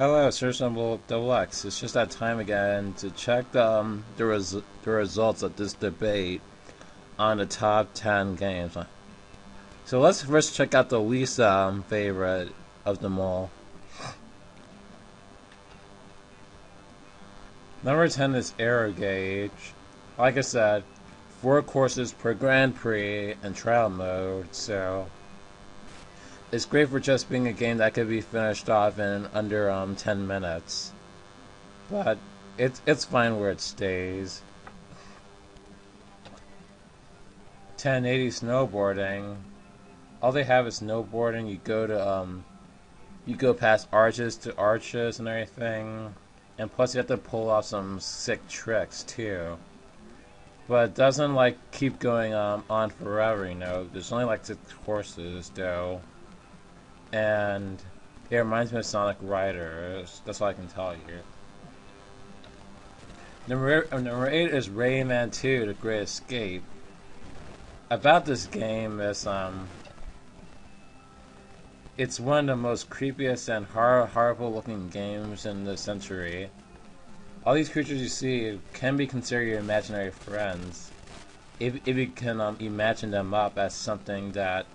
Hello, Search Double X. It's just that time again to check the results of this debate on the top 10 games. So let's first check out the least favorite of them all. Number 10 is Aero Gauge. Like I said, 4 courses per Grand Prix and trial mode, so it's great for just being a game that could be finished off in under 10 minutes. But it's fine where it stays. 1080 snowboarding. All they have is snowboarding. You go past arches to arches and everything. And plus you have to pull off some sick tricks too. But it doesn't like keep going on forever, you know. There's only like 6 courses though. And it reminds me of Sonic Riders. That's all I can tell you. Number 8 is Rayman 2: The Great Escape. About this game is it's one of the most creepiest and horrible looking games in the century. All these creatures you see can be considered your imaginary friends if you can imagine them up as something that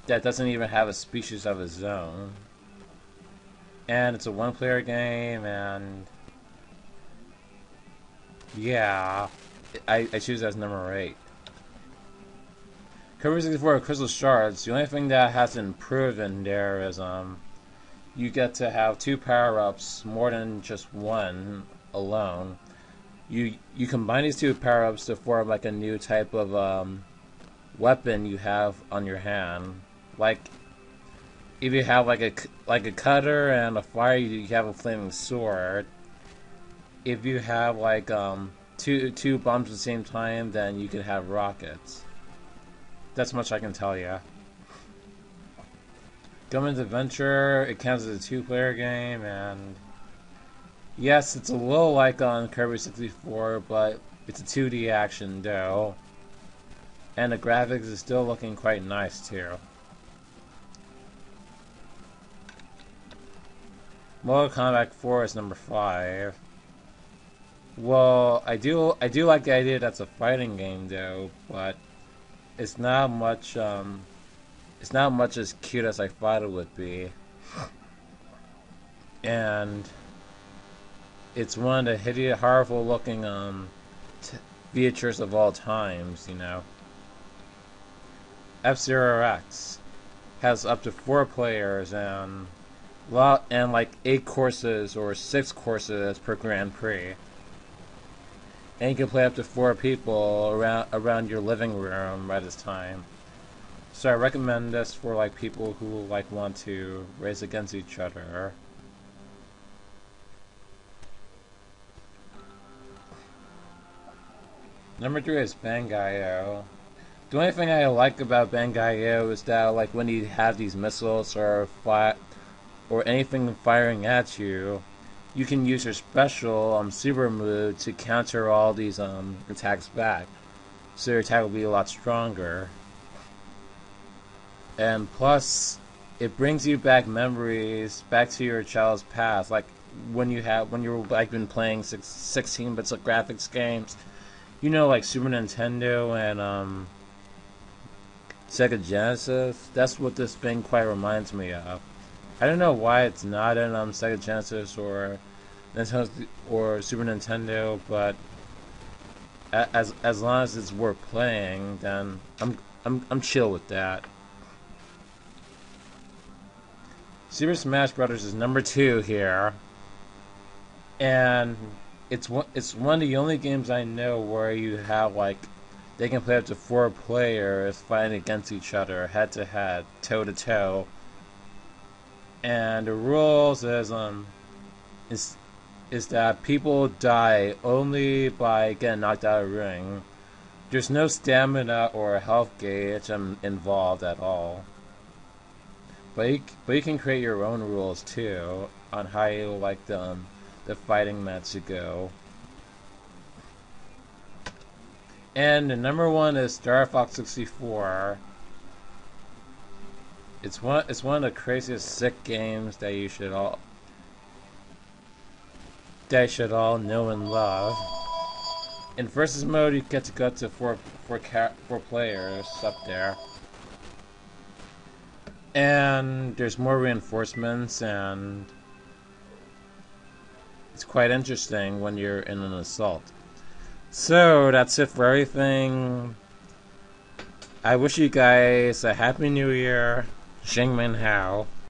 doesn't even have a species of its own. And it's a one-player game, and yeah, I choose as number 8. Kirby 64 Crystal Shards. The only thing that has improved in there is you get to have 2 power-ups more than just one alone. You combine these 2 power-ups to form like a new type of weapon you have on your hand. Like if you have like a cutter and a fire, you have a flaming sword. If you have like two bombs at the same time, then you can have rockets. That's much I can tell you. Government Adventure, it counts as a 2-player game, and yes, it's a little like on Kirby 64, but it's a 2D action though. And the graphics is still looking quite nice too. Mortal Kombat 4 is number 5. Well, I do like the idea that's a fighting game though, but it's not much as cute as I thought it would be. And it's one of the hideous, horrible looking features of all times, you know. F-Zero X has up to 4 players and like 8 courses or 6 courses per Grand Prix. And you can play up to 4 people around your living room by this time. So I recommend this for like people who like want to race against each other. Number 3 is Bangai-O. The only thing I like about Bangai-O is that like when you have these missiles or anything firing at you, you can use your special super move to counter all these attacks back. So your attack will be a lot stronger. And plus, it brings you back memories back to your child's past, like when you're like been playing 16 bits of graphics games, you know, like Super Nintendo and Sega Genesis. That's what this thing quite reminds me of. I don't know why it's not in Sega Genesis or Nintendo or Super Nintendo, but as long as it's worth playing, then I'm chill with that. Super Smash Brothers is number 2 here, and it's one of the only games I know where you have like they can play up to 4 players fighting against each other, head to head, toe to toe. And the rules is that people die only by getting knocked out of the ring. There's no stamina or health gauge involved at all. But you can create your own rules too on how you like the fighting match to go. And the number 1 is StarFox 64. It's one of the craziest sick games that you should all know and love. In versus mode, you get to go to four players up there, and there's more reinforcements, and it's quite interesting when you're in an assault. So that's it for everything. I wish you guys a happy new year. Xing Min Hao.